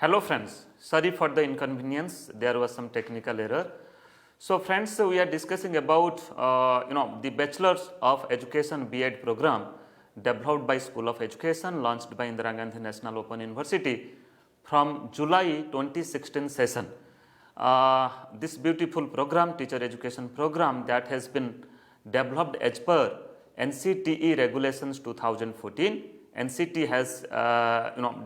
Hello friends, sorry for the inconvenience, there was some technical error. So friends, we are discussing about the Bachelors of Education B.Ed program developed by School of Education, launched by Indira Gandhi National Open University from July 2016 session. This beautiful program, teacher education program, that has been developed as per NCTE regulations 2014. NCT has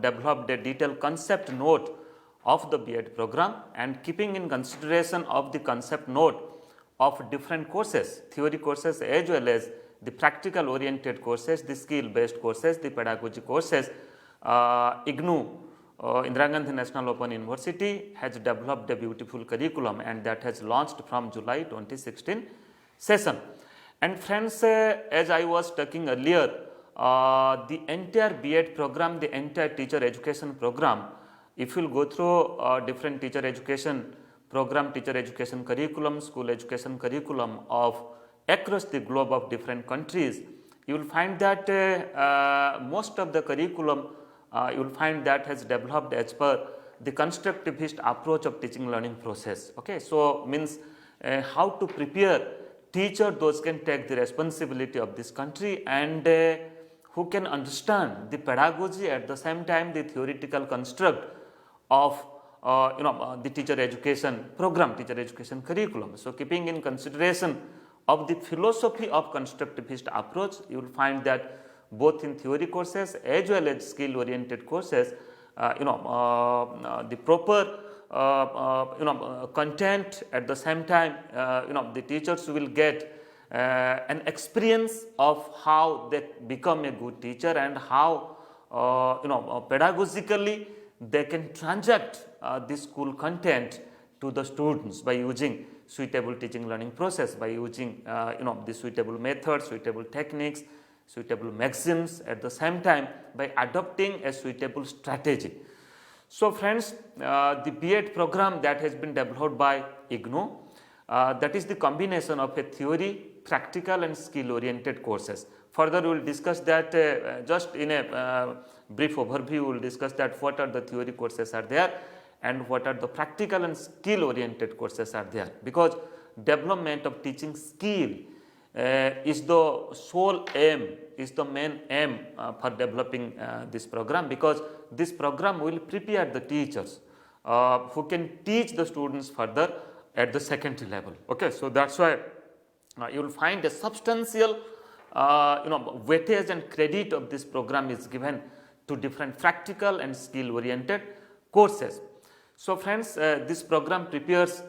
developed a detailed concept note of the B.Ed program, and keeping in consideration of the concept note of different courses, theory courses as well as the practical oriented courses, the skill based courses, the pedagogy courses, IGNOU, Indira Gandhi National Open University has developed a beautiful curriculum, and that has launched from July 2016 session. And friends, as I was talking earlier, the entire B.Ed program, the entire teacher education program, if you will go through different teacher education program, teacher education curriculum, school education curriculum of across the globe of different countries, you will find that most of the curriculum you will find that has developed as per the constructivist approach of teaching learning process. Okay, so means how to prepare teacher those can take the responsibility of this country and who can understand the pedagogy, at the same time the theoretical construct of the teacher education program, teacher education curriculum. So keeping in consideration of the philosophy of constructivist approach, you will find that both in theory courses as well as skill oriented courses, the proper content, at the same time the teachers will get an experience of how they become a good teacher and how pedagogically they can transact the school content to the students by using suitable teaching learning process, by using the suitable methods, suitable techniques, suitable maxims, at the same time by adopting a suitable strategy. So friends, the B.Ed program that has been developed by IGNOU, that is the combination of a theory, practical and skill oriented courses. Further we will discuss that just in a brief overview. We will discuss that what are the theory courses are there and what are the practical and skill oriented courses are there, because development of teaching skill is the sole aim, is the main aim for developing this program, because this program will prepare the teachers who can teach the students further at the secondary level. Okay, so that's why you will find a substantial weightage and credit of this program is given to different practical and skill oriented courses. So friends, this program prepares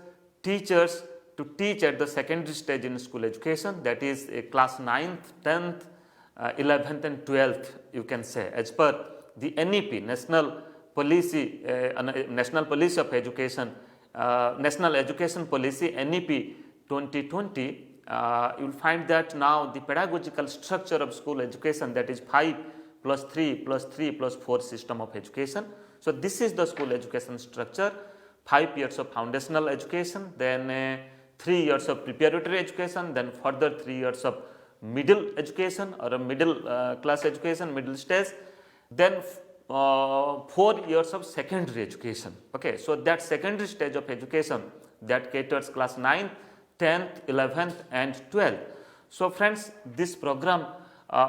teachers to teach at the secondary stage in school education, that is class 9th, 10th, 11th and 12th, you can say, as per the NEP, National Policy of Education, National Education Policy NEP 2020. You will find that now the pedagogical structure of school education, that is 5 plus 3 plus 3 plus 4 system of education. So this is the school education structure: 5 years of foundational education, then 3 years of preparatory education, then further 3 years of middle education or a middle class education, middle stage, then 4 years of secondary education. Okay, so that secondary stage of education that caters class 9th, 10th, 11th and 12th. So friends, this program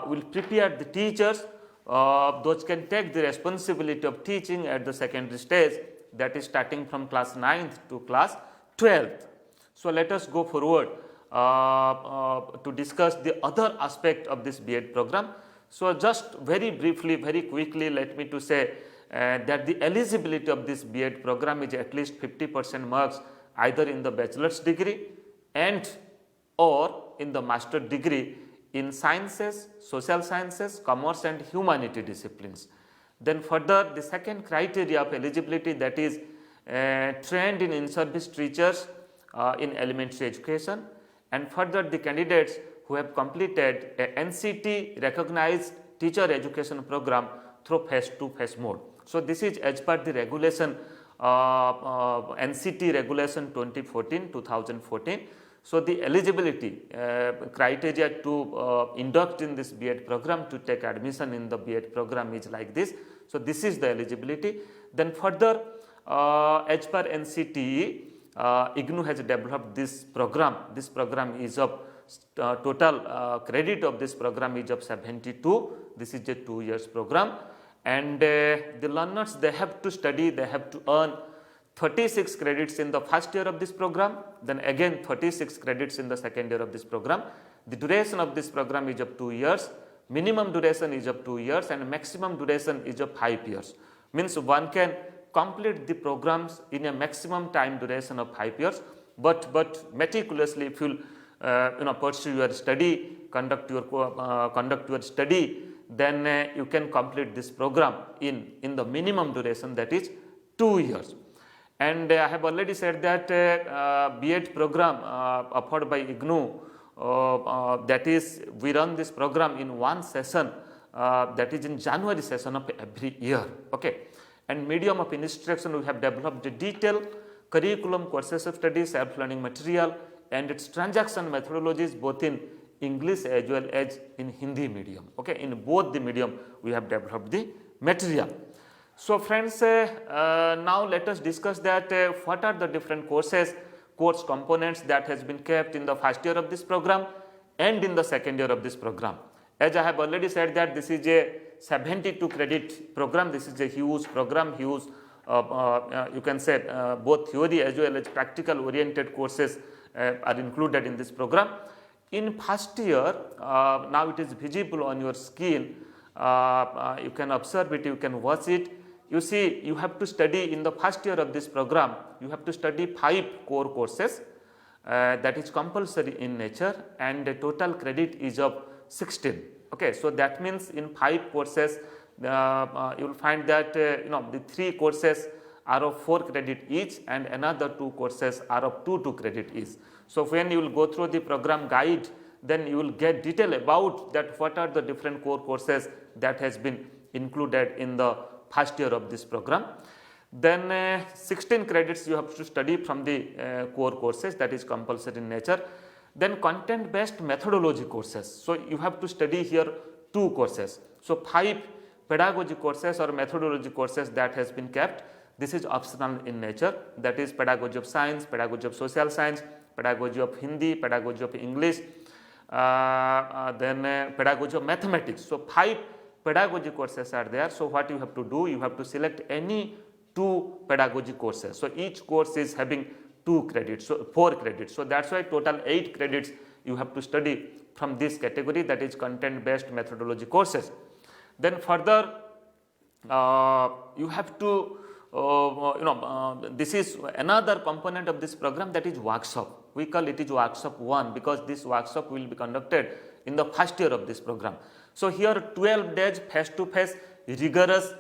will prepare the teachers, those can take the responsibility of teaching at the secondary stage, that is starting from class 9th to class 12th. So let us go forward to discuss the other aspect of this B.Ed program. So just very briefly, very quickly, let me to say that the eligibility of this B.Ed program is at least 50% marks either in the bachelor's degree and or in the master degree in sciences, social sciences, commerce and humanity disciplines. Then further, the second criteria of eligibility, that is trained in service teachers in elementary education, and further the candidates who have completed a NCT recognized teacher education program through phase 2 phase mode. So this is as per the regulation NCT regulation 2014. So the eligibility criteria to induct in this B.Ed program, to take admission in the B.Ed program is like this. So this is the eligibility. Then further, as per NCTE, IGNOU has developed this program. This program is of total credit of this program is of 72. This is a 2 years program, and the learners, they have to study, they have to earn 36 credits in the first year of this program, then again 36 credits in the second year of this program. The duration of this program is of 2 years, minimum duration is of 2 years, and maximum duration is of 5 years. Means one can complete the programs in a maximum time duration of 5 years, but meticulously, if you pursue your study, conduct your study, then you can complete this program in the minimum duration, that is 2 years. And I have already said that B.Ed program offered by IGNOU, that is, we run this program in one session, that is in January session of every year. Okay. And medium of instruction, we have developed a detailed curriculum, courses of study, self-learning material, and its transaction methodologies both in English as well as in Hindi medium. Okay. In both the medium, we have developed the material. So friends, now let us discuss that what are the different course components that has been kept in the first year of this program and in the second year of this program. As I have already said that this is a 72 credit program, this is a huge program, huge you can say both theory as well as practical oriented courses are included in this program. In first year, now it is visible on your screen, you can observe it, you can watch it. You see, you have to study in the first year of this program, you have to study 5 core courses that is compulsory in nature, and the total credit is of 16. Okay, so that means in 5 courses, you will find that the 3 courses are of 4 credit each, and another 2 courses are of 2 credit each. So when you will go through the program guide, then you will get detail about that what are the different core courses that has been included in the first year of this program. Then 16 credits you have to study from the core courses, that is compulsory in nature. Then content based methodology courses. So you have to study here 2 courses. So 5 pedagogy courses or methodology courses that has been kept. This is optional in nature, that is pedagogy of science, pedagogy of social science, pedagogy of Hindi, pedagogy of English, then pedagogy of mathematics. So 5 pedagogy courses are there. So what you have to do, you have to select any 2 pedagogy courses. So each course is having 2 credits, so 4 credits. So that's why total 8 credits you have to study from this category, that is content based methodology courses. Then further you have to this is another component of this program, that is workshop. We call it is workshop 1 because this workshop will be conducted in the first year of this program. So here 12 days face to face rigorous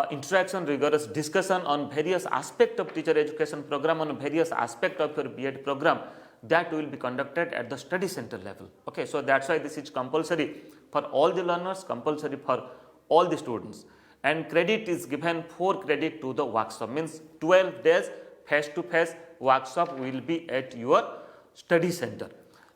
interaction, rigorous discussion on various aspects of teacher education program, on various aspects of your B.Ed program, that will be conducted at the study center level. Okay, so that's why this is compulsory for all the learners, compulsory for all the students, and credit is given 4 credit to the workshop, means 12 days face to face workshop will be at your study center.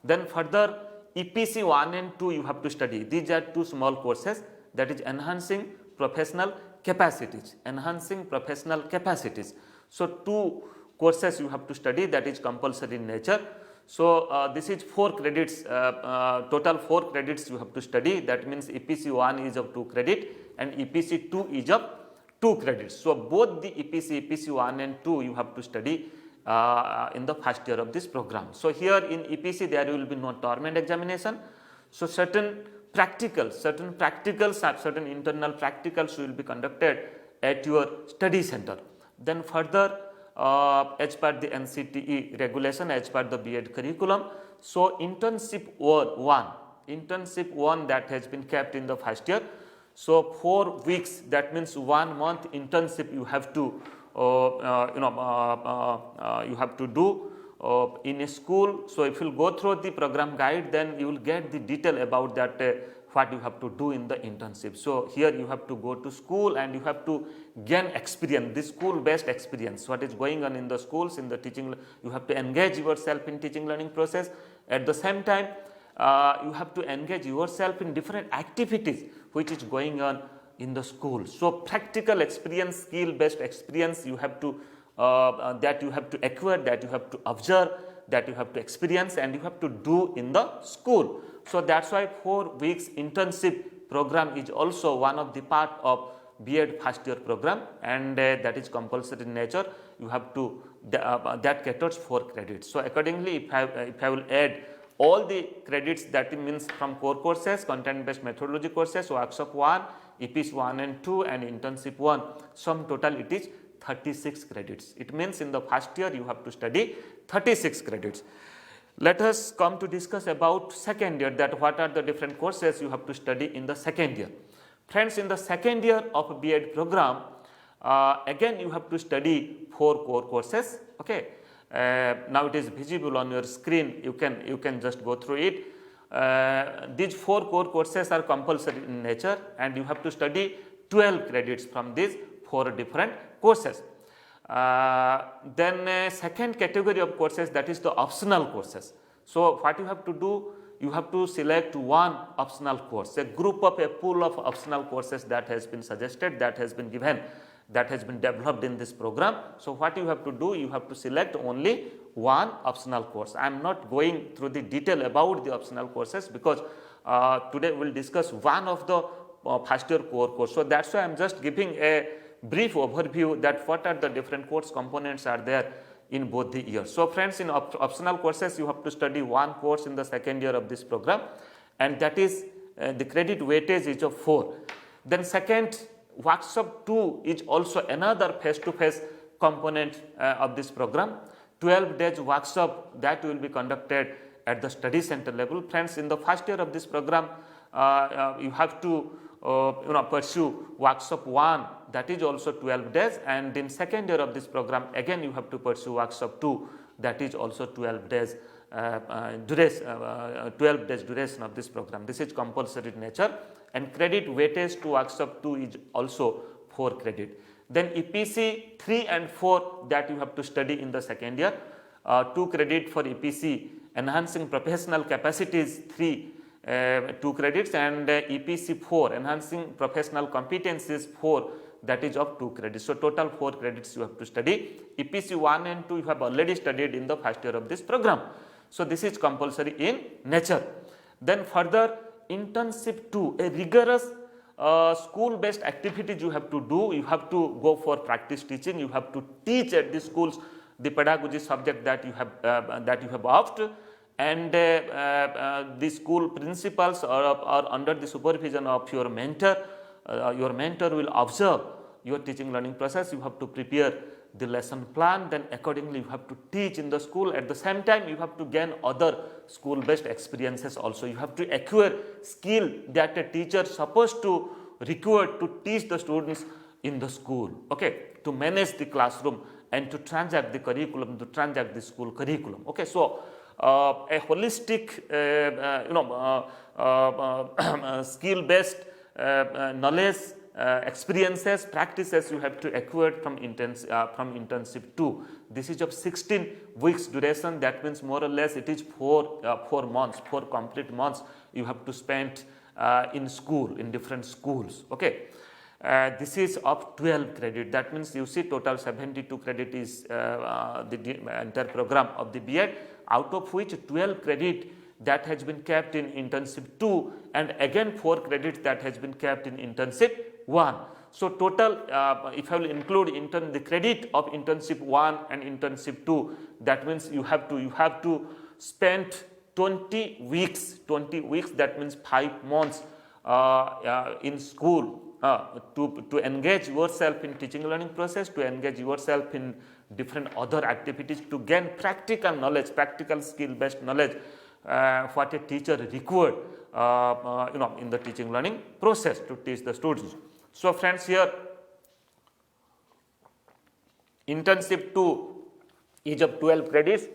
Then further EPC 1 and 2 you have to study. These are 2 small courses, that is enhancing professional capacities, enhancing professional capacities. So 2 courses you have to study, that is compulsory in nature. So this is 4 credits, total 4 credits you have to study. That means EPC 1 is of 2 credit and EPC 2 is of 2 credits. So both the EPC 1 and 2 you have to study in the first year of this program. So here in EPC there will be no term examination. So certain practicals, certain internal practicals will be conducted at your study center. Then further as per the NCTE regulation, as per the B.Ed curriculum, so internship 1 that has been kept in the first year. So 4 weeks, that means 1 month internship you have to you have to do in a school. So if you go through the program guide, then you will get the detail about that what you have to do in the internship. So here you have to go to school and you have to gain experience, this school based experience, what is going on in the schools, in the teaching. You have to engage yourself in teaching learning process. At the same time you have to engage yourself in different activities which is going on in the school. So practical experience, skill based experience you have to that you have to acquire, that you have to observe, that you have to experience, and you have to do in the school. So that's why 4 weeks internship program is also one of the part of B.Ed first year program, and that is compulsory in nature. You have to that caters 4 credits. So accordingly, if I will add all the credits, that means from core courses, content based methodology courses, workshop 1, EPC 1 and 2 and internship 1, sum total it is 36 credits. It means in the first year you have to study 36 credits. Let us come to discuss about second year, that what are the different courses you have to study in the second year. Friends, in the second year of a B.Ed program, again you have to study 4 core courses. Okay. Now it is visible on your screen, you can just go through it. These 4 core courses are compulsory in nature, and you have to study 12 credits from these 4 different courses. Then second category of courses, that is the optional courses. So what you have to do, you have to select one optional course, a pool of optional courses that has been suggested, that has been given, that has been developed in this program. So what you have to do, you have to select only one optional course. I am not going through the detail about the optional courses, because today we will discuss one of the first year core course. So that's why I am just giving a brief overview that what are the different course components are there in both the years. So friends, in optional courses you have to study one course in the second year of this program, and that is the credit weightage is of 4. Then second, workshop 2 is also another face-to-face component of this program. 12 days workshop that will be conducted at the study center level. Friends, in the first year of this program you have to pursue workshop 1, that is also 12 days, and in second year of this program again you have to pursue workshop 2, that is also 12 days 12 days duration of this program. This is compulsory in nature, and credit weightage to workshop 2 is also 4 credit. Then EPC 3 and 4 that you have to study in the second year, 2 credit for EPC enhancing professional capacities 2 credits, and EPC 4 enhancing professional competencies 4, that is of 2 credits. So total 4 credits you have to study. EPC 1 and 2 you have already studied in the first year of this program. So this is compulsory in nature. Then further, internship 2, a rigorous school based activities you have to do. You have to go for practice teaching, you have to teach at the schools the pedagogy subject that you have opted, and the school principals are under the supervision of your mentor. Your mentor will observe your teaching learning process. You have to prepare the lesson plan, then accordingly you have to teach in the school. At the same time you have to gain other school based experiences also. You have to acquire skill that a teacher is supposed to require to teach the students in the school, okay, to manage the classroom and to transact the curriculum, to transact the school curriculum. Okay, so a holistic skill based knowledge, experiences, practices you have to acquire from internship 2. This is of 16 weeks duration. That means more or less it is 4 months, 4 complete months you have to spend in school, in different schools. Okay, this is of 12 credit. That means you see total 72 credit is the entire program of the B.Ed, out of which 12 credit that has been kept in internship 2, and again 4 credits that has been kept in internship 1. So total, if I will include the credit of internship 1 and internship 2, that means you have to spend 20 weeks. That means 5 months in school to engage yourself in teaching learning process, to engage yourself in different other activities, to gain practical knowledge, practical skill based knowledge, what a teacher required in the teaching learning process to teach the students. So friends, here internship 2 is of 12 credits,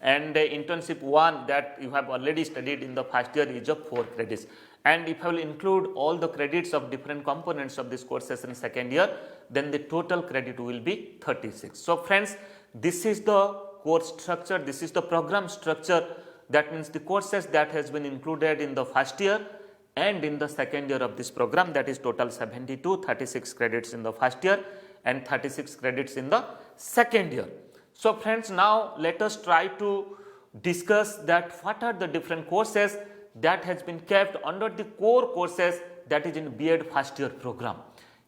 and internship 1 that you have already studied in the first year is of 4 credits. And if I will include all the credits of different components of this courses in second year, then the total credit will be 36. So friends, this is the course structure, this is the program structure. That means the courses that has been included in the first year, and in the second year of this program, that is total 72, 36 credits in the first year and 36 credits in the second year. So friends, now let us try to discuss that what are the different courses that has been kept under the core courses that is in B.Ed first year program.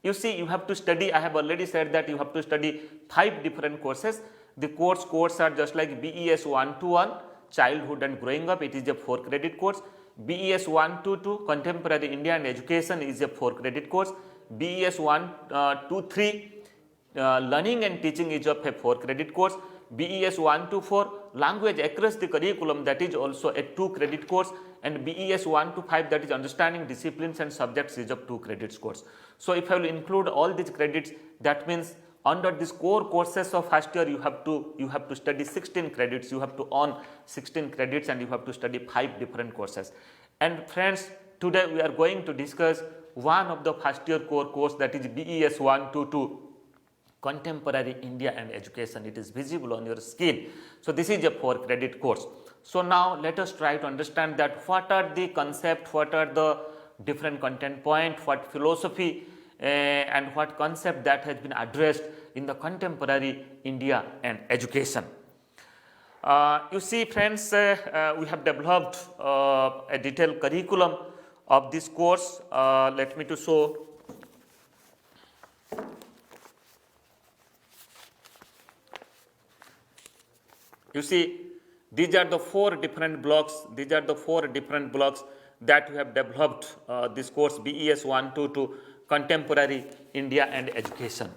You see, you have to study, I have already said that you have to study 5 different courses. The courses are just like BES 121, Childhood and Growing Up, it is a 4 credit course. BES 122, Contemporary India and Education is a 4 credit course. BES 123, Learning and Teaching is a 4 credit course. BES 124, Language Across the Curriculum, that is also a 2 credit course, and BES 125, that is Understanding Disciplines and Subjects, is a 2 credits course. So if I will include all these credits, that means under this core courses of first year you have to study 16 credits, you have to earn 16 credits and you have to study 5 different courses. And friends, today we are going to discuss one of the first year core course, that is BES 122, Contemporary India and Education. It is visible on your screen. So this is a 4 credit course. So now let us try to understand that what are the concepts, what are the different content point, what philosophy and what concept that has been addressed in the contemporary India and education. You see friends, we have developed a detailed curriculum of this course. Let me to show. You see, these are the 4 different blocks. These are the 4 different blocks that we have developed this course BES 122, Contemporary India and Education.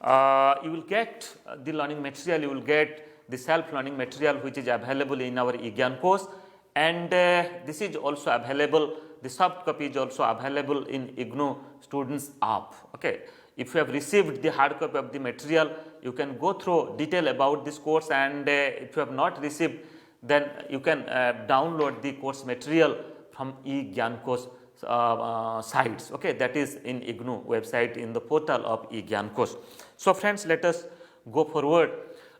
You will get the learning material, you will get the self-learning material which is available in our eGyan course, and this is also available, the soft copy is also available in IGNOU Students app. Okay. If you have received the hard copy of the material, you can go through detail about this course, and if you have not received, then you can download the course material from eGyan course sites. Okay, that is in IGNOU website in the portal of eGyan course. So friends, let us go forward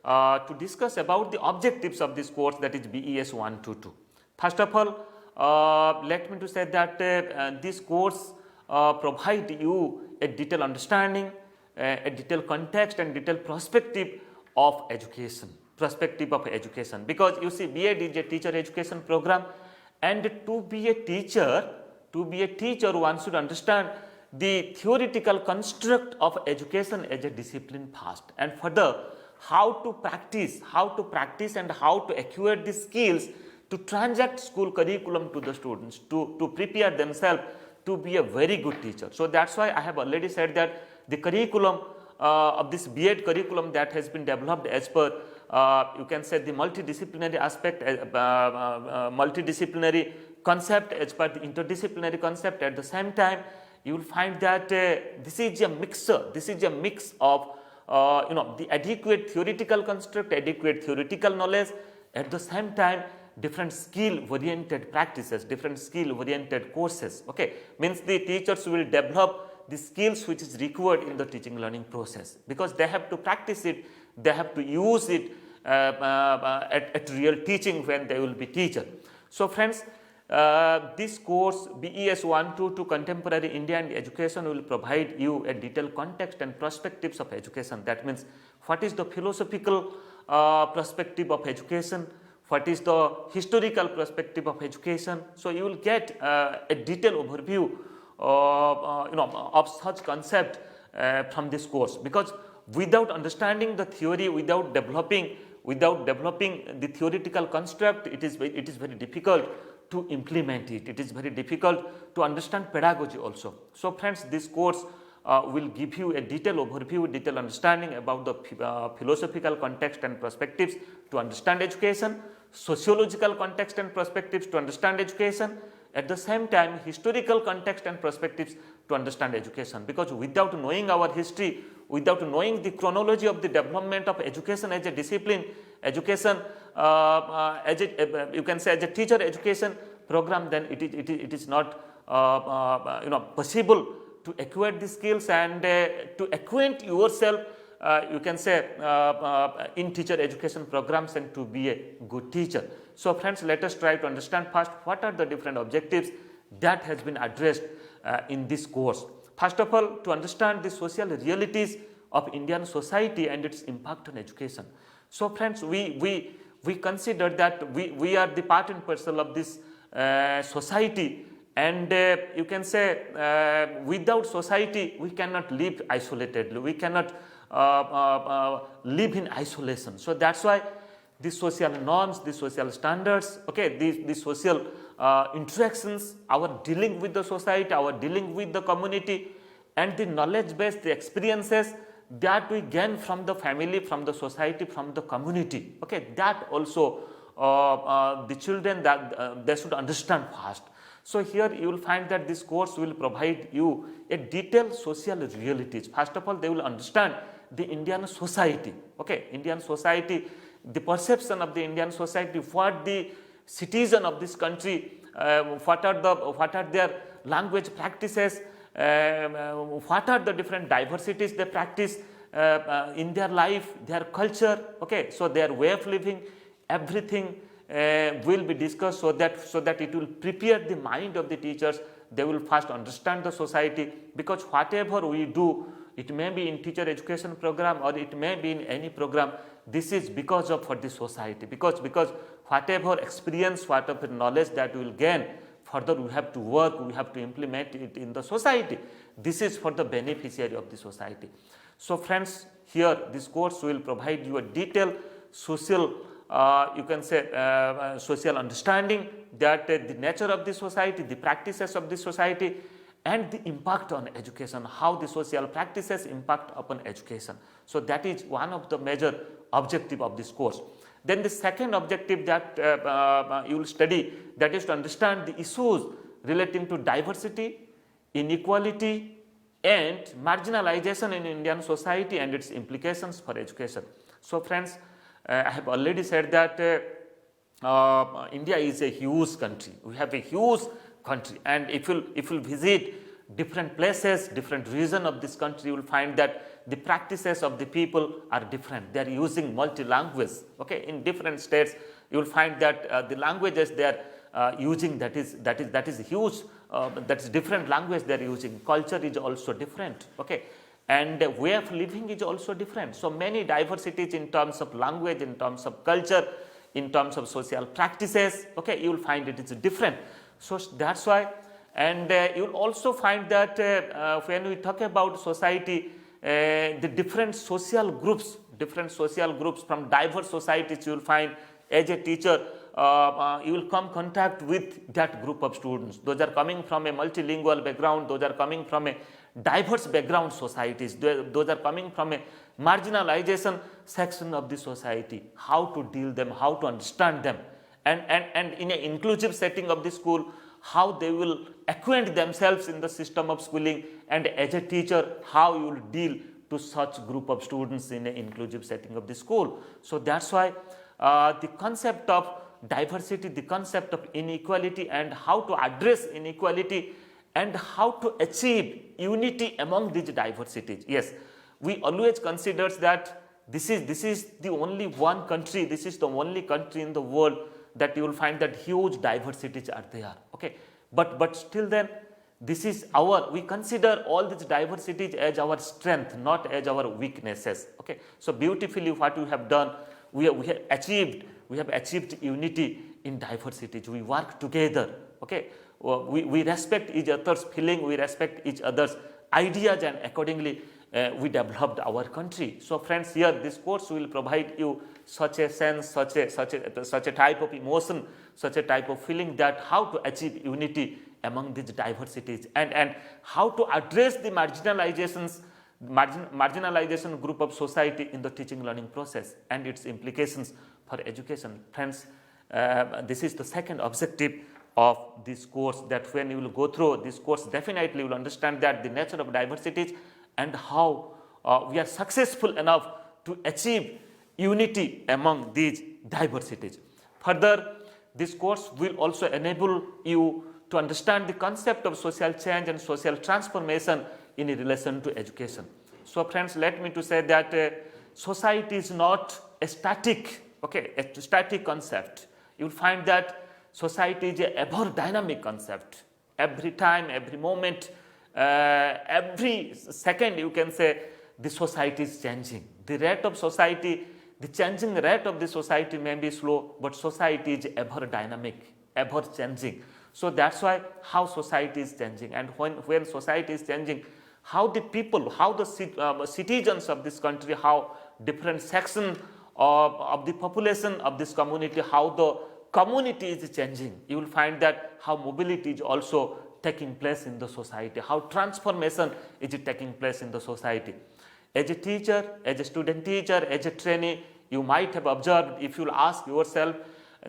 to discuss about the objectives of this course, that is BES 122. First of all, let me to say that this course provide you a detailed understanding, a detailed context and detailed perspective of education, because you see B.Ed is a teacher education program, and to be a teacher one should understand the theoretical construct of education as a discipline first, and further how to practice and how to acquire the skills to transact school curriculum to the students, to prepare themselves to be a very good teacher. So that's why I have already said that the curriculum of this B.Ed curriculum that has been developed as per you can say the multidisciplinary aspect, multidisciplinary concept as per the interdisciplinary concept. At the same time, you will find that this is a mix of the adequate theoretical construct, adequate theoretical knowledge, at the same time different skill oriented practices, different skill oriented courses. Okay, means the teachers will develop the skills which is required in the teaching learning process, because they have to practice it, they have to use it at real teaching when they will be teacher. So friends, this course BES 122 Contemporary India and Education will provide you a detailed context and perspectives of education. That means what is the philosophical perspective of education, what is the historical perspective of education. So you will get a detailed overview of such concept from this course, because without understanding the theory, without developing the theoretical construct, it is very difficult to implement it. It is very difficult to understand pedagogy also. So friends, this course will give you a detailed overview, detailed understanding about the philosophical context and perspectives to understand education, sociological context and perspectives to understand education, at the same time historical context and perspectives to understand education, because without knowing our history, without knowing the chronology of the development of education as a discipline, education as a, you can say as a teacher education program, then it is not possible to acquire the skills and to acquaint yourself you can say in teacher education programs and to be a good teacher. So friends, let us try to understand first what are the different objectives that has been addressed in this course. First of all, to understand the social realities of Indian society and its impact on education. So friends, we consider that we are the part and parcel of this society, and you can say without society we cannot live isolatedly, we cannot live in isolation. So that's why the social norms, the social standards, okay, the social interactions, our dealing with the society, our dealing with the community, and the knowledge base, the experiences that we gain from the family, from the society, from the community, okay, that also the children, that they should understand first. So here you will find that this course will provide you a detailed social realities. First of all, they will understand the Indian society, okay, Indian society, the perception of the Indian society, what the citizen of this country, what are their language practices, what are the different diversities they practice in their life, their culture, okay. So their way of living, everything will be discussed, so that it will prepare the mind of the teachers. They will first understand the society, because whatever we do, it may be in teacher education program or it may be in any program, this is because of for the society, because whatever experience, whatever knowledge that we will gain, further we have to work, we have to implement it in the society. This is for the beneficiary of the society. So friends, here this course will provide you a detailed social, you can say social understanding, that the nature of the society, the practices of the society, and the impact on education, how the social practices impact upon education. So that is one of the major objective of this course. Then the second objective that you will study, that is to understand the issues relating to diversity, inequality, and marginalization in Indian society and its implications for education. So friends, I have already said that India is a huge country. We have a huge country, and if you visit different places, different region of this country, you will find that the practices of the people are different. They are using multi-language. Okay, in different states, you will find that the languages they are using, that is huge. That is different language they are using. Culture is also different. Okay, and the way of living is also different. So many diversities in terms of language, in terms of culture, in terms of social practices. Okay, you will find it is different. So that's why, and you will also find that when we talk about society, the different social groups from diverse societies, you will find as a teacher, you will come contact with that group of students. Those are coming from a multilingual background, those are coming from a diverse background societies, those are coming from a marginalization section of the society. How to deal them, how to understand them, and in an inclusive setting of the school, how they will acquaint themselves in the system of schooling, and as a teacher, how you will deal to such group of students in an inclusive setting of the school. So that's why the concept of diversity, the concept of inequality, and how to address inequality, and how to achieve unity among these diversities. Yes, we always consider that this is the only one country, this is the only country in the world that you will find that huge diversities are there. Okay, but still then, this is we consider all these diversities as our strength, not as our weaknesses. Okay, so beautifully what we have done, we have achieved unity in diversities. We work together. Okay, we respect each other's feeling, we respect each other's ideas, and accordingly we developed our country. So friends, here this course will provide you such a sense, such a type of emotion, such a type of feeling, that how to achieve unity among these diversities, and how to address the marginalization group of society in the teaching learning process and its implications for education. Friends, this is the second objective of this course, that when you will go through this course, definitely you will understand that the nature of diversities and how we are successful enough to achieve unity among these diversities. Further, this course will also enable you to understand the concept of social change and social transformation in relation to education. So friends, let me to say that society is not a static concept. You will find that society is a ever dynamic concept. Every time, every moment, every second, you can say the society is changing. The rate of society, the changing rate of the society may be slow, but society is ever dynamic, ever changing. So that's why how society is changing, and when society is changing, how the people, how the citizens of this country, how different sections of the population of this community, how the community is changing. You will find that how mobility is also taking place in the society, how transformation is taking place in the society. As a teacher, as a student teacher, as a trainee, you might have observed, if you will ask yourself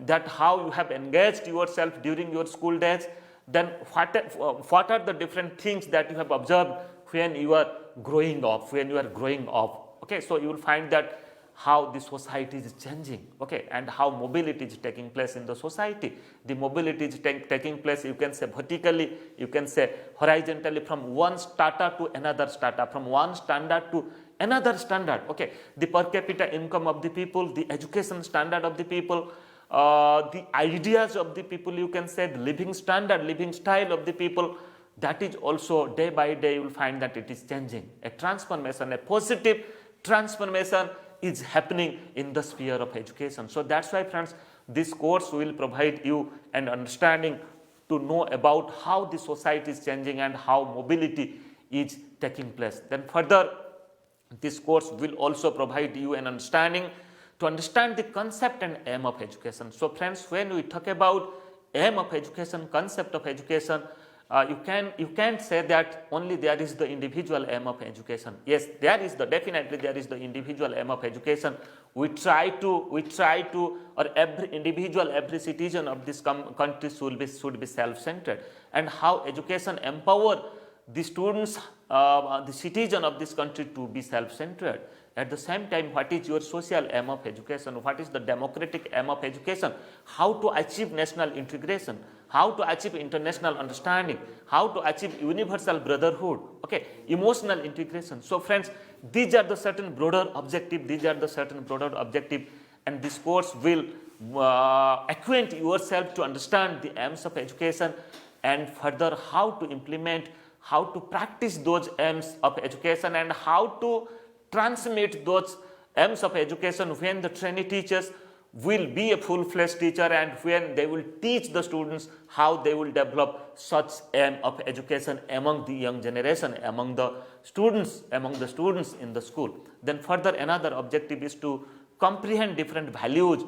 that how you have engaged yourself during your school days, then what are the different things that you have observed when you are growing up, okay. So you will find that how the society is changing, okay, and how mobility is taking place in the society. The mobility is taking place, you can say vertically, you can say horizontally, from one strata to another strata, from one standard to another standard, okay. The per capita income of the people, the education standard of the people, the ideas of the people, you can say the living standard, living style of the people, that is also day by day you will find that it is changing. A transformation, a positive transformation is happening in the sphere of education. So that's why, friends, this course will provide you an understanding to know about how the society is changing and how mobility is taking place. Then further, this course will also provide you an understanding to understand the concept and aim of education. So friends, when we talk about aim of education, concept of education, you can't say that only there is the individual aim of education. Yes, definitely there is the individual aim of education. We try to, or every individual, every citizen of this country should be self-centered, and how education empower the students, the citizen of this country to be self-centered. At the same time, what is your social aim of education? What is the democratic aim of education? How to achieve national integration? How to achieve international understanding? How to achieve universal brotherhood? Okay, emotional integration. So friends, these are the certain broader objective. And this course will acquaint yourself to understand the aims of education, and further how to implement, how to practice those aims of education, and how to transmit those aims of education when the trainee teachers will be a full-fledged teacher, and when they will teach the students how they will develop such aim of education among the young generation, among the students in the school. Then further, another objective is to comprehend different values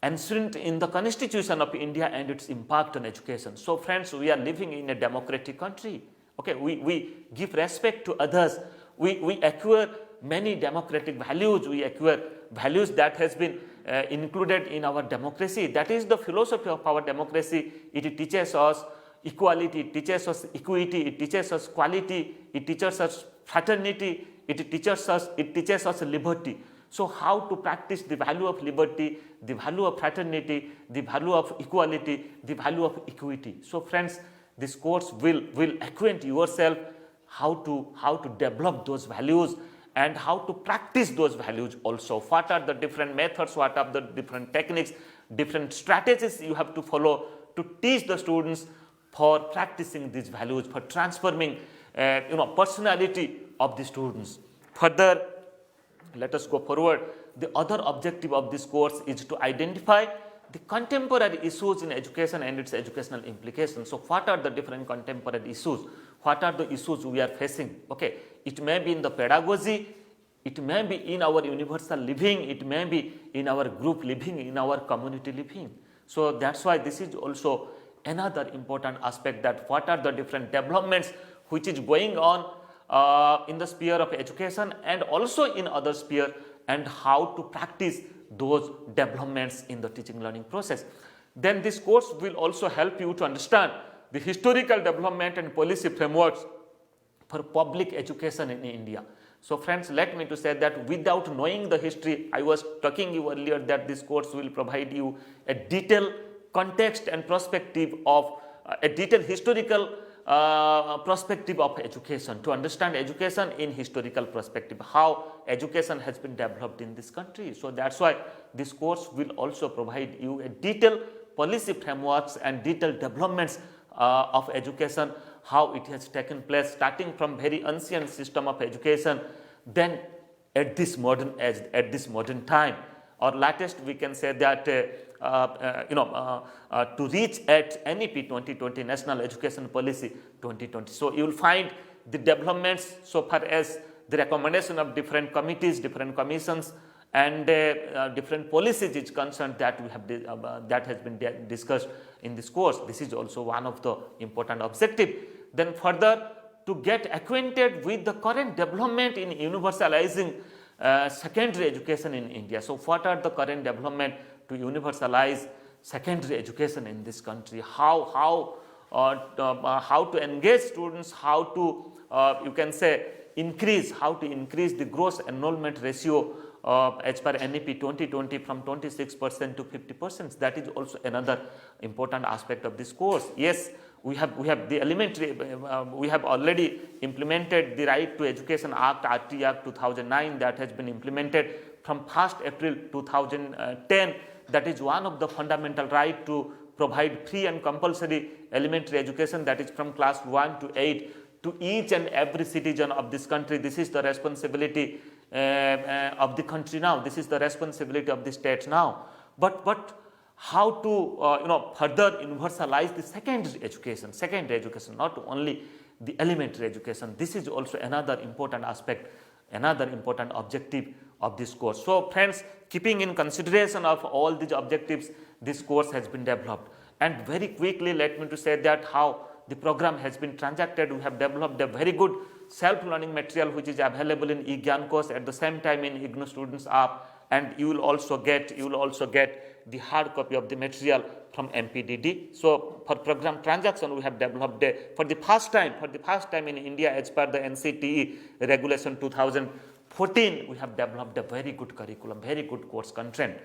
enshrined in the Constitution of India and its impact on education. So friends, we are living in a democratic country. Okay, we give respect to others. We acquire many democratic values. We acquire values that has been included in our democracy. That is the philosophy of our democracy. It teaches us equality, it teaches us equity, it teaches us quality, it teaches us fraternity, it teaches us liberty. So how to practice the value of liberty, the value of fraternity, the value of equality, the value of equity. So friends, this course will acquaint yourself how to develop those values and how to practice those values also. What are the different methods, what are the different techniques, different strategies you have to follow to teach the students for practicing these values, for transforming personality of the students. Further, let us go forward. The other objective of this course is to identify the contemporary issues in education and its educational implications. So what are the different contemporary issues? What are the issues we are facing? Okay, it may be in the pedagogy, it may be in our universal living, it may be in our group living, in our community living. So that's why this is also another important aspect, that what are the different developments which is going on in the sphere of education and also in other sphere, and how to practice those developments in the teaching learning process. Then this course will also help you to understand the historical development and policy frameworks for public education in India. So friends, let me to say that without knowing the history, I was talking you earlier that this course will provide you a detailed context and perspective of a detailed historical perspective of education, to understand education in historical perspective, how education has been developed in this country. So that's why this course will also provide you a detailed policy frameworks and detailed developments of education, how it has taken place, starting from very ancient system of education, then at this modern age, at this modern time, or latest we can say that to reach at NEP 2020, National Education Policy 2020. So you will find the developments so far as the recommendation of different committees, different commissions, and different policies is concerned that we have that has been discussed in this course. This is also one of the important objective. Then further, to get acquainted with the current development in universalizing secondary education in India. So what are the current development to universalize secondary education in this country? How to engage students, how to you can say how to increase the gross enrollment ratio as per NEP 2020 from 26% to 50%. That is also another important aspect of this course. Yes, we have the elementary, we have already implemented the Right to Education Act, RT Act 2009, that has been implemented from 1st April 2010. That is one of the fundamental right to provide free and compulsory elementary education, that is from class 1 to 8 to each and every citizen of this country. This is the responsibility of the country now. This is the responsibility of the state now. But how to further universalize the secondary education, not only the elementary education. This is also another important aspect, another important objective of this course. So friends, keeping in consideration of all these objectives, this course has been developed. And very quickly, let me to say that how the program has been transacted. We have developed a very good self-learning material which is available in eGyan course, at the same time in IGNOU Students app, and you will also get the hard copy of the material from MPDD. So for program transaction, we have developed for the first time in India, as per the NCTE regulation 2014, we have developed a very good curriculum, very good course content.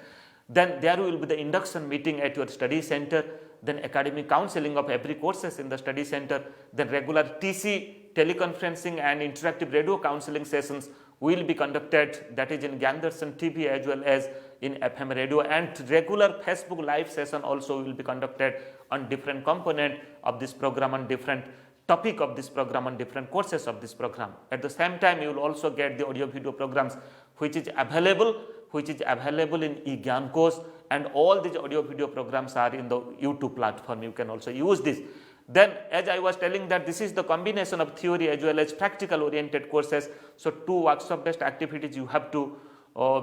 Then there will be the induction meeting at your study center, then academic counseling of every courses in the study center, then regular TC, teleconferencing and interactive radio counseling sessions will be conducted, that is in Gyandarshan TV as well as in FM radio, and regular Facebook live session also will be conducted on different component of this program, on different topic of this program, on different courses of this program. At the same time, you will also get the audio video programs which is available in eGyan course, and all these audio video programs are in the YouTube platform. You can also use this. Then, as I was telling, that this is the combination of theory as well as practical oriented courses. So 2 workshop based activities you have to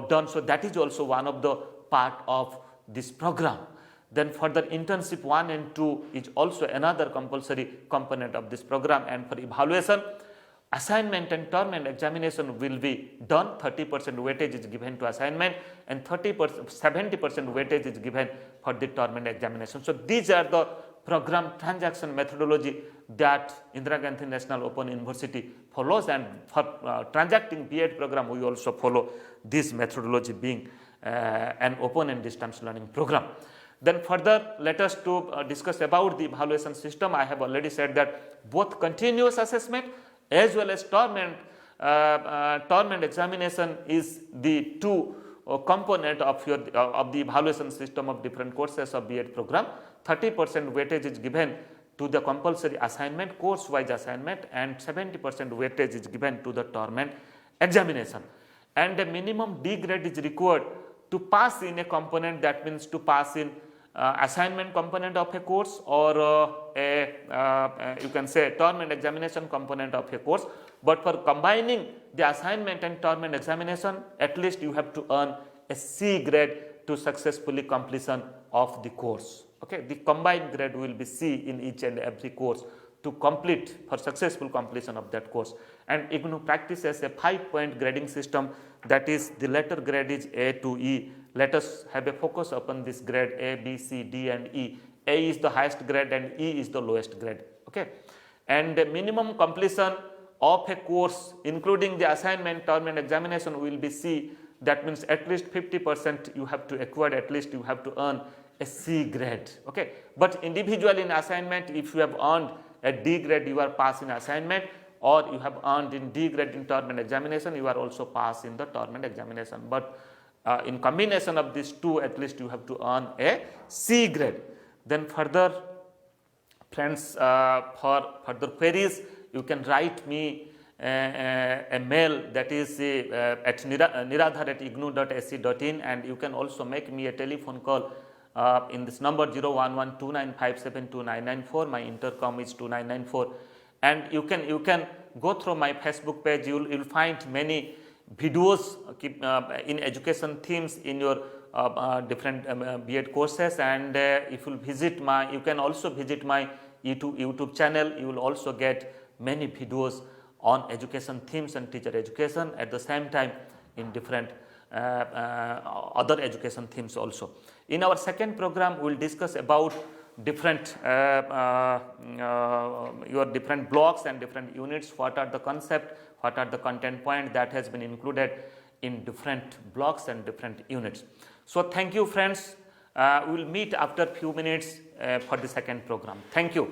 done. So that is also one of the part of this program. Then further, internship 1 and 2 is also another compulsory component of this program. And for evaluation, assignment and term and examination will be done. 30% weightage is given to assignment and 70% weightage is given for the term and examination. So these are the program transaction methodology that Indira Gandhi National Open University follows, and for transacting B.Ed program we also follow this methodology, being an open and distance learning program. Then further, let us to discuss about the evaluation system. I have already said that both continuous assessment as well as term and examination is the 2 component of the evaluation system of different courses of B.Ed program. 30% weightage is given to the compulsory assignment, course wise assignment, and 70% weightage is given to the term and examination. And a minimum D grade is required to pass in a component, that means to pass in assignment component of a course, or you can say term and examination component of a course. But for combining the assignment and term and examination, at least you have to earn a C grade to successfully completion of the course. Okay, the combined grade will be C in each and every course to complete, for successful completion of that course. And IGNOU practices a 5-point grading system, that is the letter grade is A to E. Let us have a focus upon this grade A, B, C, D and E. A is the highest grade and E is the lowest grade. Okay, and the minimum completion of a course including the assignment, term and examination will be C. That means at least 50% you have to acquire, at least you have to earn a C grade. Okay, but individually in assignment, if you have earned a D grade, you are pass in assignment, or you have earned in D grade in term and examination, you are also pass in the term and examination. But in combination of these 2, at least you have to earn a C grade. Then further, Friends, for further queries, you can write me a mail, that is at niradhar@ignou.ac.in, and you can also make me a telephone call in this number 01129572994. My intercom is 2994, and you can go through my Facebook page. You'll find many videos in education themes in your different B.Ed courses, and if you can also visit my YouTube channel. You will also get many videos on education themes and teacher education, at the same time in different other education themes also. In our second program, we will discuss about different your different blocks and different units. What are the concept, what are the content point that has been included in different blocks and different units. So thank you, friends. We will meet after few minutes for the second program. Thank you.